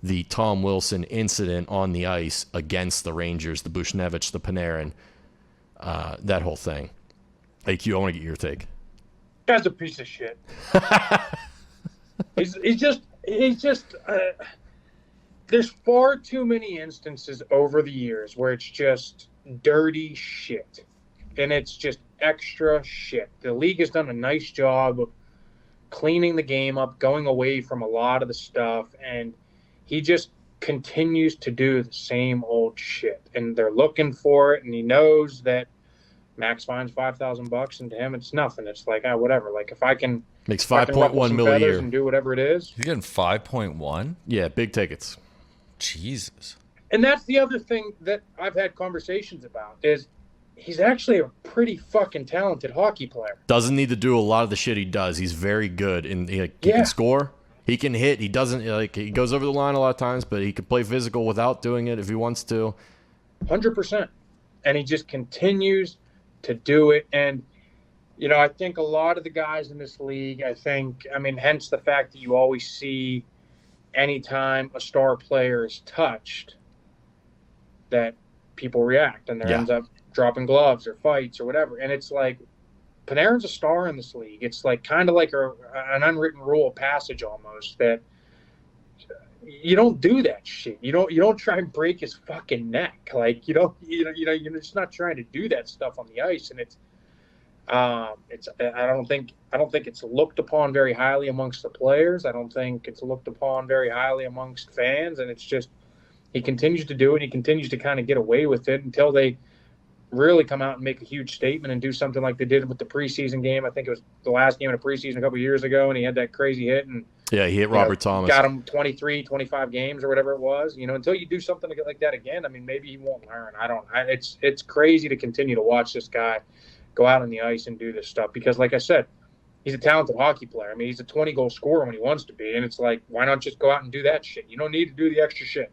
the Tom Wilson incident on the ice against the Rangers, the Buchnevich, the Panarin, that whole thing. AQ, I want to get your take. Guy's a piece of shit. he's just there's far too many instances over the years where it's just dirty shit. And it's just extra shit. The league has done a nice job of cleaning the game up, going away from a lot of the stuff, and he just continues to do the same old shit. And they're looking for it, and he knows that max fine's $5,000, and to him it's nothing. It's like, whatever. Like if I can makes 5.1 million a year and do whatever it is. He's getting 5.1. Yeah, big tickets. Jesus. And that's the other thing that I've had conversations about is he's actually a pretty fucking talented hockey player. Doesn't need to do a lot of the shit he does. He's very good, and he can score. He can hit. He doesn't he goes over the line a lot of times, but he can play physical without doing it if he wants to. 100%. And he just continues to do it. And I think a lot of the guys in this league, hence the fact that you always see anytime a star player is touched, that people react and there ends up dropping gloves or fights or whatever. And it's like, Panarin's a star in this league. It's like kind of like an unwritten rule of passage almost, that you don't do that shit. You don't try and break his fucking neck. Like you're just not trying to do that stuff on the ice. And I don't think it's looked upon very highly amongst the players. I don't think it's looked upon very highly amongst fans. And it's just, he continues to do it. And he continues to kind of get away with it until they really come out and make a huge statement and do something like they did with the preseason game. I think it was the last game of the preseason a couple of years ago, and he had that crazy hit. And yeah, he hit Robert Thomas. Got him 23, 25 games or whatever it was. Until you do something like that again, maybe he won't learn. It's crazy to continue to watch this guy go out on the ice and do this stuff because, like I said, he's a talented hockey player. He's a 20-goal scorer when he wants to be, and it's like, why not just go out and do that shit? You don't need to do the extra shit.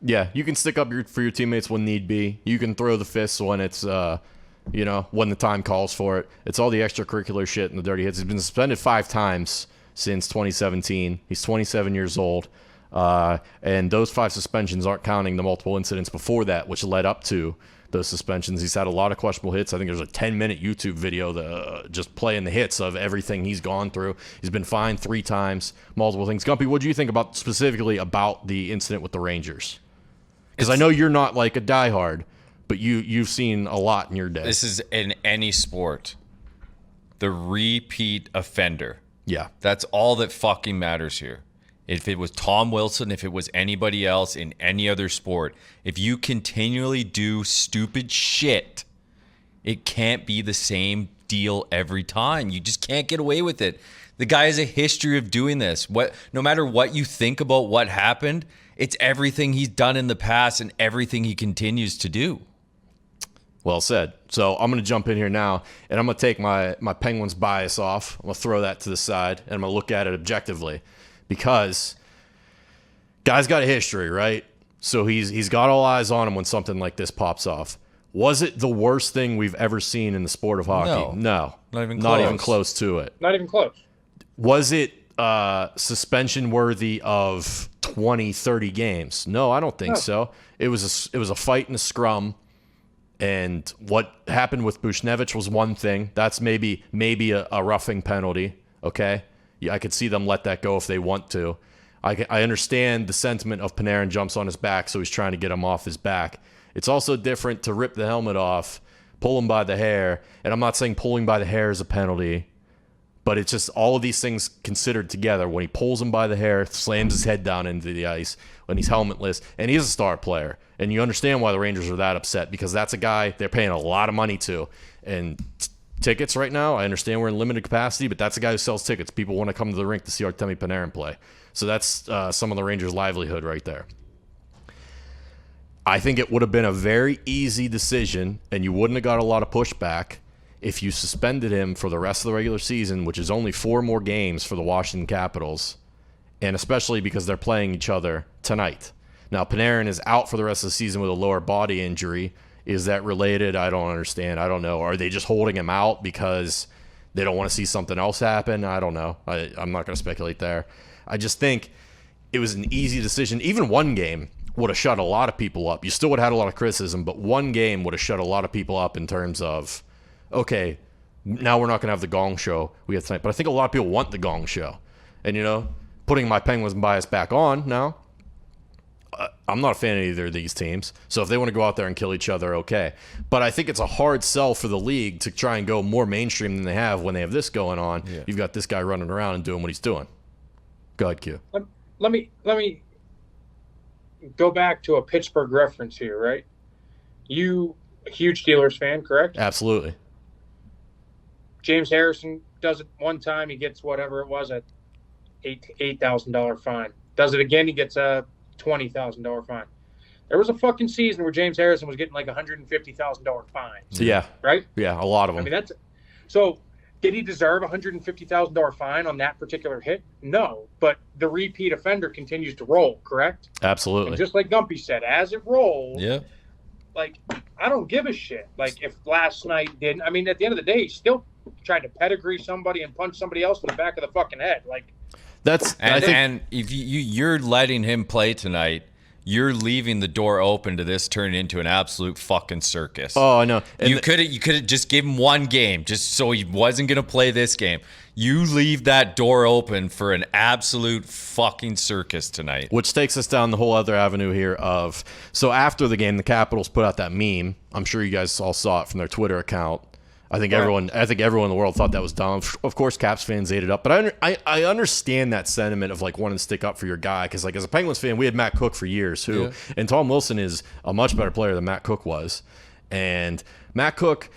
Yeah, you can stick up for your teammates when need be. You can throw the fists when it's, when the time calls for it. It's all the extracurricular shit and the dirty hits. He's been suspended 5 times since 2017. He's 27 years old. And those 5 suspensions aren't counting the multiple incidents before that, which led up to those suspensions. He's had a lot of questionable hits. I think there's a 10-minute YouTube video just playing the hits of everything he's gone through. He's been fined 3 times, multiple things. Gumpy, what do you think specifically about the incident with the Rangers? Because I know you're not like a diehard, but you've seen a lot in your day. This is in any sport. The repeat offender. Yeah. That's all that fucking matters here. If it was Tom Wilson, if it was anybody else in any other sport, if you continually do stupid shit, it can't be the same deal every time. You just can't get away with it. The guy has a history of doing this. No matter what you think about what happened, it's everything he's done in the past and everything he continues to do. Well said. So I'm going to jump in here now, and I'm going to take my Penguins bias off. I'm going to throw that to the side, and I'm going to look at it objectively because guy's got a history, right? So he's got all eyes on him when something like this pops off. Was it the worst thing we've ever seen in the sport of hockey? No. Not even close to it. Not even close. Was it suspension worthy of 20, 30 games? No, I don't think so. It was a fight in a scrum, and what happened with Buchnevich was one thing. That's maybe a roughing penalty, okay? Yeah, I could see them let that go if they want to. I understand the sentiment of Panarin jumps on his back, so he's trying to get him off his back. It's also different to rip the helmet off, pull him by the hair, and I'm not saying pulling by the hair is a penalty, but it's just all of these things considered together. When he pulls him by the hair, slams his head down into the ice, when he's helmetless, and he's a star player. And you understand why the Rangers are that upset, because that's a guy they're paying a lot of money to. And tickets right now, I understand we're in limited capacity, but that's a guy who sells tickets. People want to come to the rink to see Artemi Panarin play. So that's some of the Rangers' livelihood right there. I think it would have been a very easy decision, and you wouldn't have got a lot of pushback if you suspended him for the rest of the regular season, which is only 4 more games for the Washington Capitals, and especially because they're playing each other tonight. Now, Panarin is out for the rest of the season with a lower body injury. Is that related? I don't understand. I don't know. Are they just holding him out because they don't want to see something else happen? I don't know. I'm not going to speculate there. I just think it was an easy decision. Even one game would have shut a lot of people up. You still would have had a lot of criticism, but one game would have shut a lot of people up in terms of, okay, now we're not going to have the Gong Show we have tonight. But I think a lot of people want the Gong Show. And, putting my Penguins bias back on now, I'm not a fan of either of these teams. So if they want to go out there and kill each other, okay. But I think it's a hard sell for the league to try and go more mainstream than they have when they have this going on. Yeah. You've got this guy running around and doing what he's doing. Go ahead, Q. Let me go back to a Pittsburgh reference here, right? You a huge Steelers fan, correct? Absolutely. James Harrison does it one time, he gets whatever it was, a $8,000 fine. Does it again, he gets a $20,000 fine. There was a fucking season where James Harrison was getting like $150,000 fines. Yeah. Right? Yeah, a lot of them. I mean, so did he deserve a $150,000 fine on that particular hit? No, but the repeat offender continues to roll, correct? Absolutely. And just like Gumpy said, as it rolls, yeah. Like, I don't give a shit. Like, if last night didn't, I mean, at the end of the day, he still tried to pedigree somebody and punch somebody else in the back of the fucking head. Like, and if you're letting him play tonight, you're leaving the door open to this turning into an absolute fucking circus. Oh, I know. And you could have just given him one game just so he wasn't going to play this game. You leave that door open for an absolute fucking circus tonight. Which takes us down the whole other avenue here of, so after the game, the Capitals put out that meme. I'm sure you guys all saw it from their Twitter account. I think everyone in the world thought that was dumb. Of course, Caps fans ate it up, but I understand that sentiment of like wanting to stick up for your guy, because like as a Penguins fan, we had Matt Cook for years, and Tom Wilson is a much better player than Matt Cook was, and Matt Cook,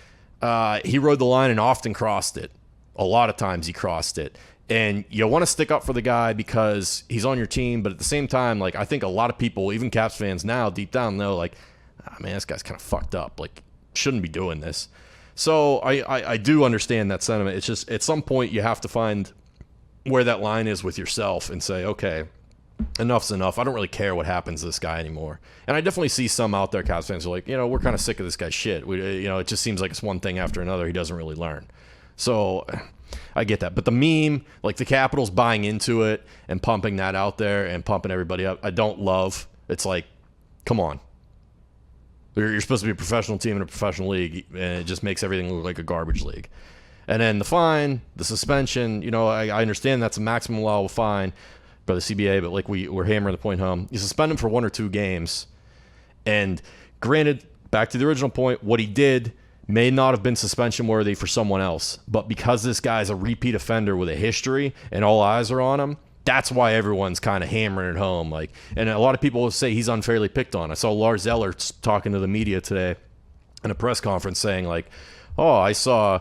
he rode the line and often crossed it. A lot of times he crossed it, and you want to stick up for the guy because he's on your team, but at the same time, like I think a lot of people, even Caps fans now, deep down know like, man, this guy's kind of fucked up. Like, shouldn't be doing this. So I do understand that sentiment. It's just at some point you have to find where that line is with yourself and say, okay, enough's enough. I don't really care what happens to this guy anymore. And I definitely see some out there, Cavs fans, who are like, we're kind of sick of this guy's shit. It just seems like it's one thing after another. He doesn't really learn. So I get that. But the meme, like the Capitals buying into it and pumping that out there and pumping everybody up, I don't love. It's like, come on. You're supposed to be a professional team in a professional league, and it just makes everything look like a garbage league. And then the fine, the suspension, I understand that's a maximum allowable fine by the CBA, but like we're hammering the point home. You suspend him for 1 or 2 games, and granted, back to the original point, what he did may not have been suspension worthy for someone else, but because this guy's a repeat offender with a history and all eyes are on him, that's why everyone's kind of hammering it home. Like, and a lot of people will say he's unfairly picked on. I saw Lars Eller talking to the media today in a press conference saying like, "Oh, I saw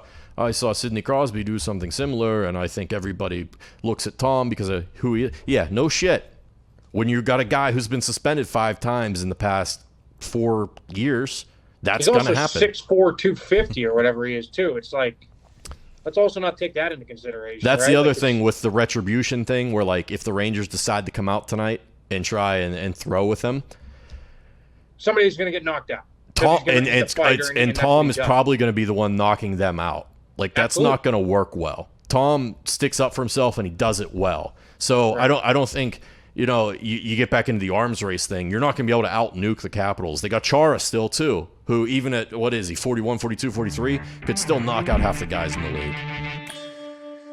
Sidney Crosby do something similar, and I think everybody looks at Tom because of who he is." Yeah, no shit. When you've got a guy who's been suspended 5 times in the past 4 years, that's going to happen. He's also 6'4", 250 or whatever he is too. It's like, let's also not take that into consideration. That's right? The other thing with the retribution thing, where like if the Rangers decide to come out tonight and try and throw with him, somebody's going to get knocked out. Tom is probably going to be the one knocking them out. Like that's Absolutely. Not going to work well. Tom sticks up for himself and he does it well. So right. I don't think you get back into the arms race thing. You're not going to be able to out nuke the Capitals. They got Chara still too, who even at, what is he, 41, 42, 43, could still knock out half the guys in the league.